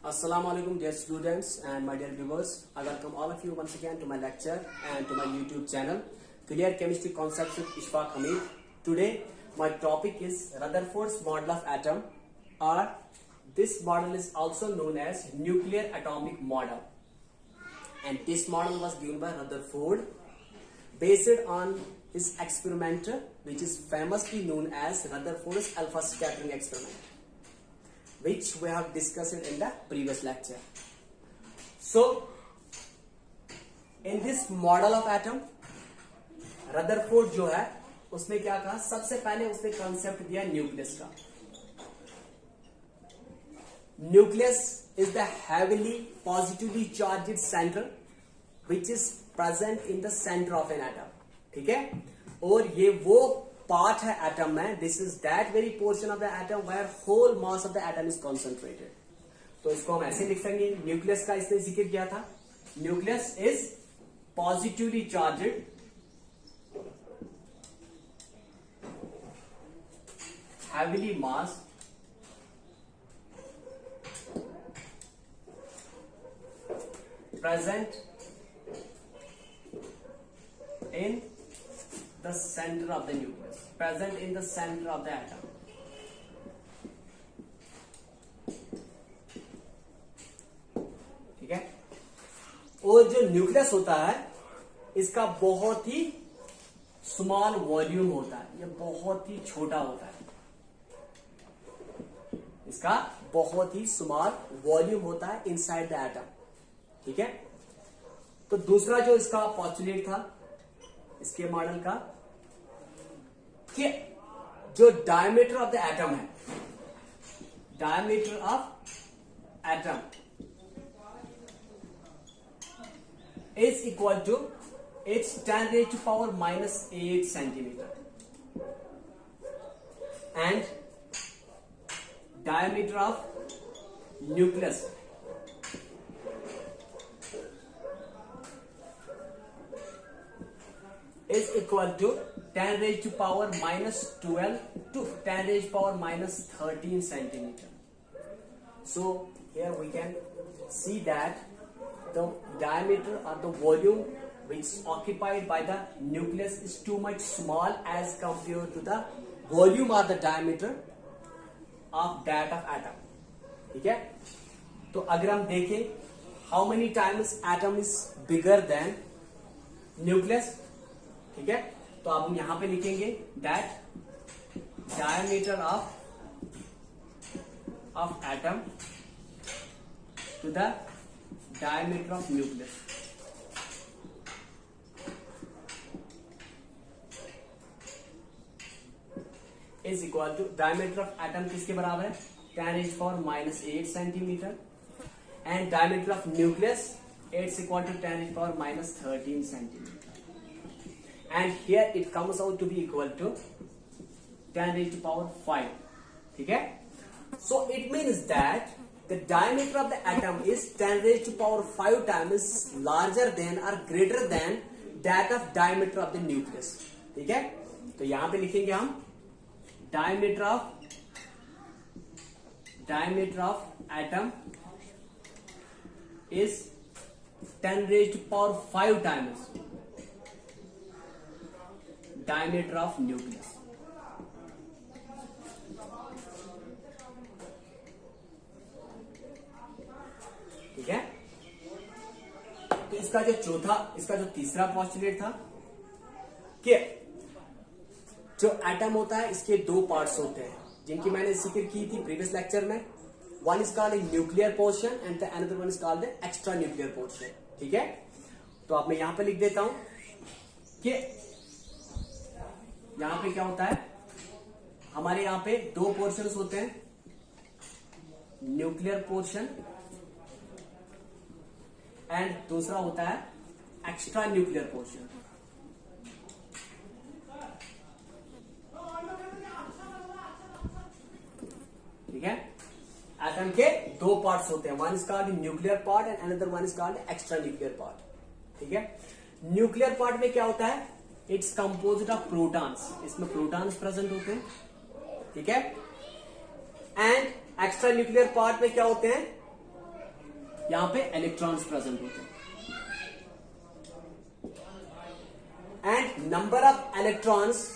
Assalamu alaikum dear students and my dear viewers. I welcome all of you once again to my lecture and to my YouTube channel Clear Chemistry Concepts with Ishfaq Hamid. Today my topic is Rutherford's model of atom, or this model is also known as nuclear atomic model, and this model was given by Rutherford based on his experiment which is famously known as Rutherford's alpha scattering experiment, which we have discussed in the previous lecture. So in this model of atom, Rutherford जो है उसने क्या कहा, सबसे पहले उसने concept दिया nucleus का. Nucleus is the heavily positively charged center which is present in the center of an atom. ठीक है, और ये वो पार्ट है एटम में, this is that very portion of the atom where whole mass of the atom is concentrated. तो इसको हम ऐसे लिख सकेंगे, न्यूक्लियस का इसने जिक्र किया था. Nucleus is positively charged heavily mass present in the center of the nucleus, present in the center of the atom. ठीक है, और जो न्यूक्लियस होता है इसका बहुत ही स्मॉल वॉल्यूम होता है, ये बहुत ही छोटा होता है, इसका बहुत ही स्मॉल वॉल्यूम होता है इनसाइड द एटम. ठीक है, तो दूसरा जो इसका पॉस्टुलेट था इसके मॉडल का, कि जो डायमीटर ऑफ द एटम है, diameter of atom is equal to it's 10⁻⁻⁸ centimetre, and diameter of nucleus is equal to 10⁻⁻12 to 10⁻⁻13 centimeter. So here we can see that the diameter or the volume which is occupied by the nucleus is too much small as compared to the volume or the diameter of that of atom. ठीक है, तो अगर हम देखें how many times atom is bigger than nucleus. ठीक है, तो अब हम यहां पे लिखेंगे that diameter of atom to the diameter of nucleus is equal to, diameter of atom किसके बराबर है, 10⁻⁻8 centimetre, and diameter of nucleus it's equal to 10⁻⁻13 centimetre, and here it comes out to be equal to 10⁵. ठीक है, so it means that the diameter of the atom is 10⁵ times larger than और greater than that of diameter of the nucleus. ठीक है, तो यहां पे लिखेंगे हम diameter of atom is 10⁵ times diameter of nucleus. ठीक है, तो इसका जो तीसरा पॉस्टुलेट था कि जो एटम होता है इसके दो पार्ट्स होते हैं जिनकी मैंने जिक्र की थी प्रीवियस लेक्चर में. One is called nuclear portion and the another one is called extra nuclear portion. ठीक है, तो अब मैं यहां पे लिख देता हूं कि यहां पे क्या होता है, हमारे यहां पे दो पोर्शंस होते हैं, न्यूक्लियर पोर्शन एंड दूसरा होता है एक्स्ट्रा न्यूक्लियर पोर्शन. ठीक है, एटम के दो पार्ट्स होते हैं, one is called nuclear part and another one is called extra nuclear part. ठीक है, न्यूक्लियर पार्ट में क्या होता है, इट्स कंपोज्ड ऑफ प्रोटॉन्स, इसमें प्रोटॉन्स प्रेजेंट होते हैं. ठीक है, एंड एक्स्ट्रा न्यूक्लियर पार्ट में क्या होते हैं, यहां पे इलेक्ट्रॉन्स प्रेजेंट होते हैं। And number of electrons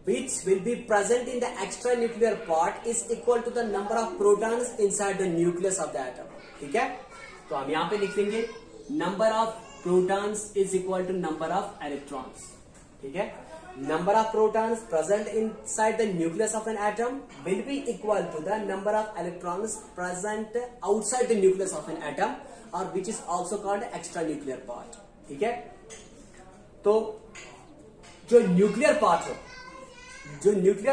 which will be present in the extranuclear part is equal to the number of protons inside the nucleus of the atom। ठीक है, तो हम यहां पे लिख देंगे number of protons is equal to number of electrons. ठीक है, number of protons present inside the nucleus of an atom will be equal to the number of electrons present outside the nucleus of an atom, or which is also called extranuclear part। ठीक है, तो जो nuclear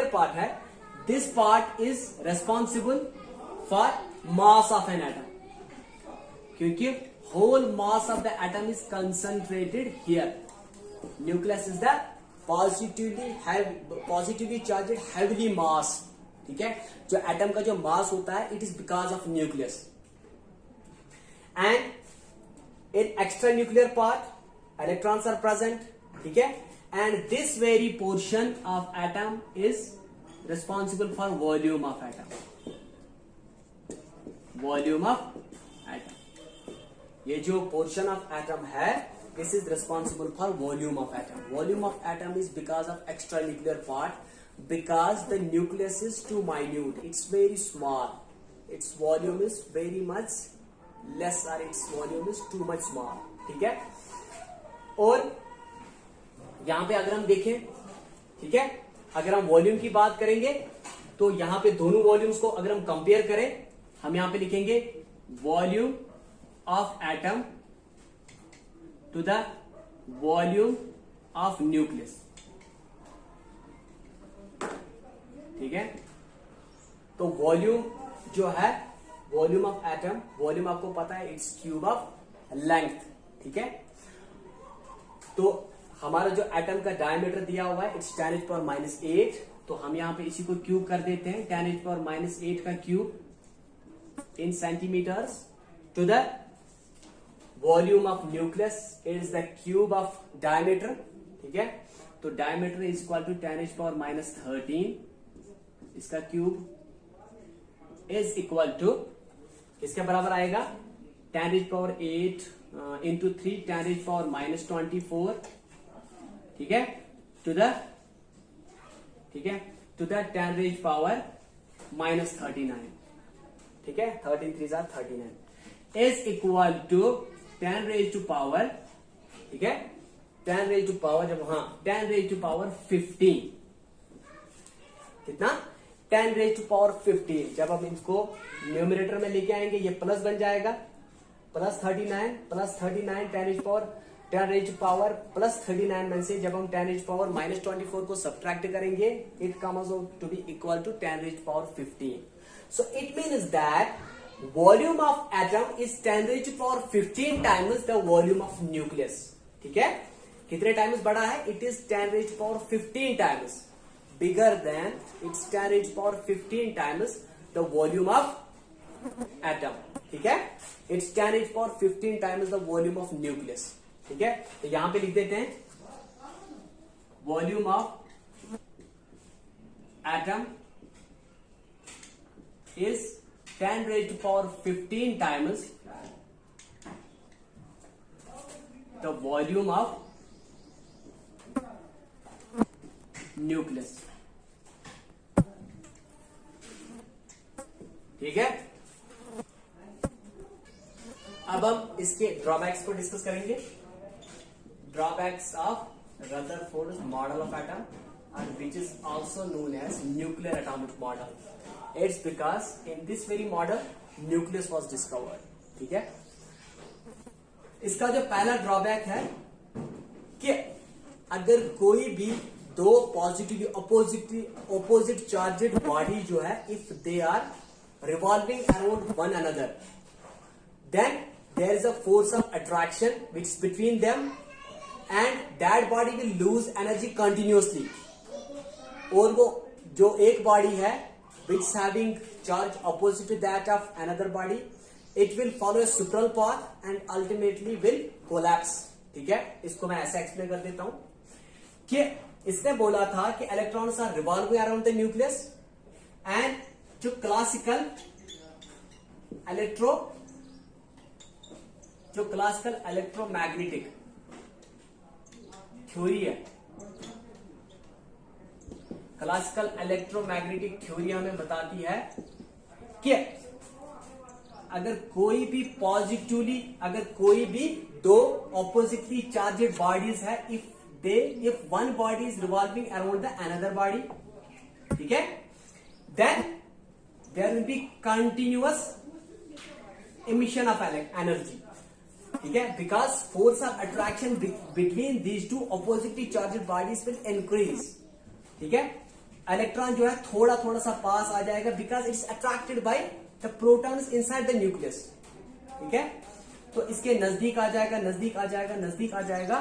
part है, this part is responsible for mass of an atom, क्योंकि whole mass of the atom is concentrated here. Nucleus is the positively charged heavily mass. ठीक है, जो atom का जो मास होता है, it is because of nucleus. And in extra nuclear part electrons are present. ठीक है, and this very portion of atom is responsible for volume of atom। ये जो portion of atom है, this is responsible for volume of atom। volume of atom is because of extranuclear part, because the nucleus is too minute, it's very small, its volume is very much less, or its volume is too much small। ठीक है, और यहां पे अगर हम देखें, ठीक है, अगर हम वॉल्यूम की बात करेंगे तो यहां पे दोनों वॉल्यूम्स को अगर हम कंपेयर करें, हम यहां पे लिखेंगे volume of atom to the volume of nucleus. ठीक है, तो वॉल्यूम जो है, वॉल्यूम ऑफ एटम, वॉल्यूम आपको पता है इट्स क्यूब ऑफ लेंथ। ठीक है, तो हमारा जो एटम का डायमीटर दिया हुआ है, इट्स 10⁻⁸। तो हम यहां पे इसी को क्यूब कर देते हैं, 10⁻⁸ का cube in centimetres to the volume of nucleus is the cube of diameter. ठीक है, तो डायमीटर इज इक्वल टू 10⁻13, इसका क्यूब इज इक्वल टू किसके बराबर आएगा, 10⁸ इंटू 3 10⁻24। ठीक है, टू द 10⁻39। ठीक है, 13 3 are 39 इज इक्वल टू 10⁻, ठीक है, 10⁻, जब 10⁻15। कितना, 10⁻15। जब हम इसको न्यूमरेटर में लेके आएंगे, ये प्लस बन जाएगा, प्लस 39 10⁻39 में से जब हम 10⁻24 को सब्ट्रैक्ट करेंगे, it comes out to be equal to 10⁻15। So it means that volume of atom is 10⁻15 times the volume of nucleus. ठीक है, कितने टाइम्स बड़ा है, it is 10⁻15 times bigger than, it's 10⁻15 times the volume of atom. ठीक है, it's 10⁻15 times the volume of nucleus. ठीक है, तो यहां पे लिख देते हैं volume of atom is 10⁻15 times the volume of nucleus. ठीक है, अब हम इसके ड्रॉबैक्स को डिस्कस करेंगे। Drawbacks of Rutherford model of atom, and which is also known as nuclear atomic model। It's because in this very model nucleus was discovered। ठीक है, इसका जो पहला ड्रॉबैक है कि अगर कोई भी दो पॉजिटिवली ऑपोजिट चार्जेड बॉडी जो है, if they are revolving around one another, then there is a force of attraction which is between them, and that body will lose energy continuously। और वो जो एक बॉडी है which is having charge opposite to that of another body, it will follow a spiral path and ultimately will collapse। ठीक है, इसको मैं ऐसे एक्सप्लेन कर देता हूं कि इसने बोला था कि electrons are revolving around the nucleus, and जो क्लासिकल जो क्लासिकल इलेक्ट्रोमैग्नेटिक थ्योरी है, क्लासिकल इलेक्ट्रोमैग्नेटिक थ्योरी हमें बताती है कि अगर कोई भी पॉजिटिवली, अगर कोई भी दो ऑपोजिटली चार्जेड बॉडीज है, if one body is revolving around the another body, ठीक है, then there will be continuous emission of energy, ठीक है, because force of attraction between these two oppositely charged bodies will increase, ठीक है, electron जो है थोड़ा थोड़ा सा पास आ जाएगा because it's attracted by the protons inside the nucleus, ठीक है, तो इसके नजदीक आ जाएगा, नजदीक आ जाएगा, नजदीक आ जाएगा,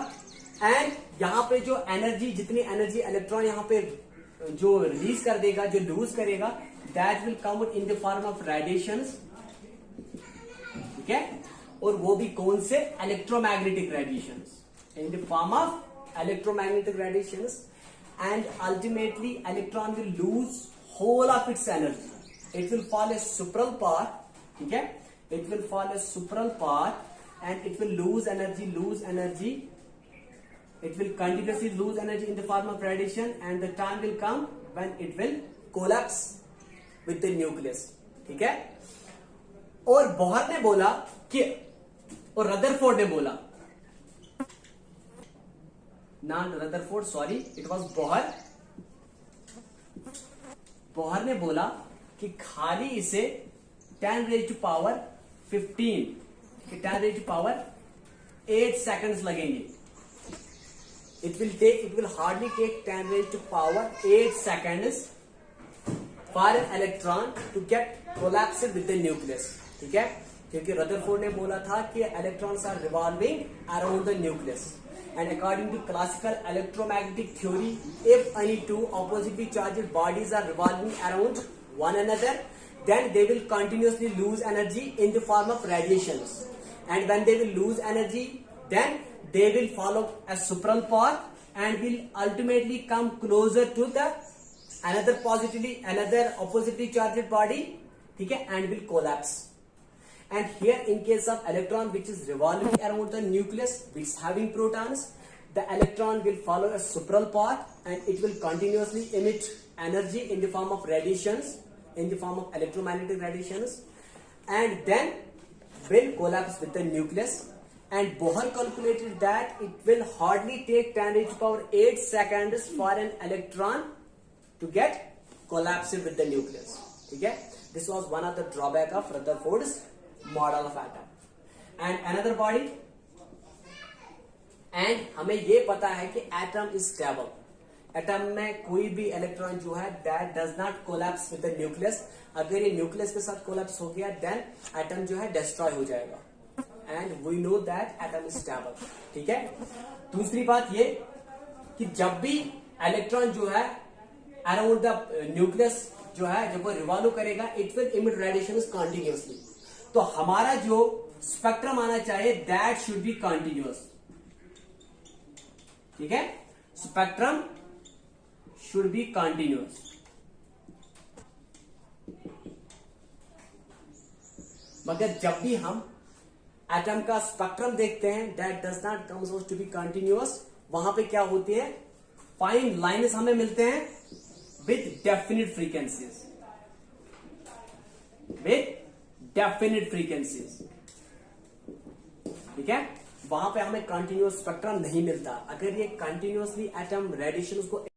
एंड यहां पे जो एनर्जी, जितनी एनर्जी इलेक्ट्रॉन यहां पे जो रिलीज कर देगा, जो लूज करेगा, that will come in the form of radiations, ठीक है, और वो भी कौन से, electromagnetic radiations, in the form of electromagnetic radiations, and ultimately electron will lose whole of its energy, it will fall a spiral path, ठीक है, it will fall a spiral path and it will lose energy, it will continuously lose energy in the form of radiation, and the time will come when it will collapse with the nucleus, ठीक है, और Bohr ने बोला कि, और Rutherford ने बोला, not Rutherford, sorry, it was Bohr, Bohr ने बोला कि खाली इसे 10 raised to power 15, 10 raised to power 8 seconds लगेंगे. It will hardly take 10 raised to power 8 seconds for an electron to get collapsed with the nucleus, ठीक है, क्योंकि Rutherford ने बोला था कि electrons are revolving around the nucleus, and according to classical electromagnetic theory, if any two oppositely charged bodies are revolving around one another, then they will continuously lose energy in the form of radiations, and when they will lose energy, then they will follow a supraral path and will ultimately come closer to the another oppositely charged body, ठीक है, and will collapse. And here in case of electron which is revolving around the nucleus, which is having protons, the electron will follow a supraral path and it will continuously emit energy in the form of radiations, in the form of electromagnetic radiations, and then will collapse with the nucleus. And Bohr calculated that it will hardly take 10 raised to power 8 seconds for an electron to get collapsed with the nucleus, ठीक है, this was one of the drawback of Rutherford's model of atom. And another body, and हमें ये पता है कि atom is stable, atom में कोई भी इलेक्ट्रॉन जो है that does not collapse with the nucleus, अगर ये न्यूक्लियस के साथ कोलैप्स हो गया then एटम जो है डिस्ट्रॉय हो जाएगा, and we know that atom is stable, ठीक है. दूसरी बात ये कि जब भी इलेक्ट्रॉन जो है अराउंड द न्यूक्लियस जो है, जब वो रिवॉल्व करेगा, it will emit radiations continuously, तो हमारा जो स्पेक्ट्रम आना चाहिए दैट शुड बी कंटिन्यूअस, ठीक है, स्पेक्ट्रम शुड बी कंटिन्यूअस. मगर जब भी हम एटम का स्पेक्ट्रम देखते हैं that does not comes out to be continuous, वहां पे क्या होती है, फाइन लाइन्स हमें मिलते हैं विथ डेफिनिट फ्रीक्वेंसीज, ठीक है, वहां पे हमें कंटिन्यूअस स्पेक्ट्रम नहीं मिलता. अगर ये कंटिन्यूअसली एटम रेडिएशन को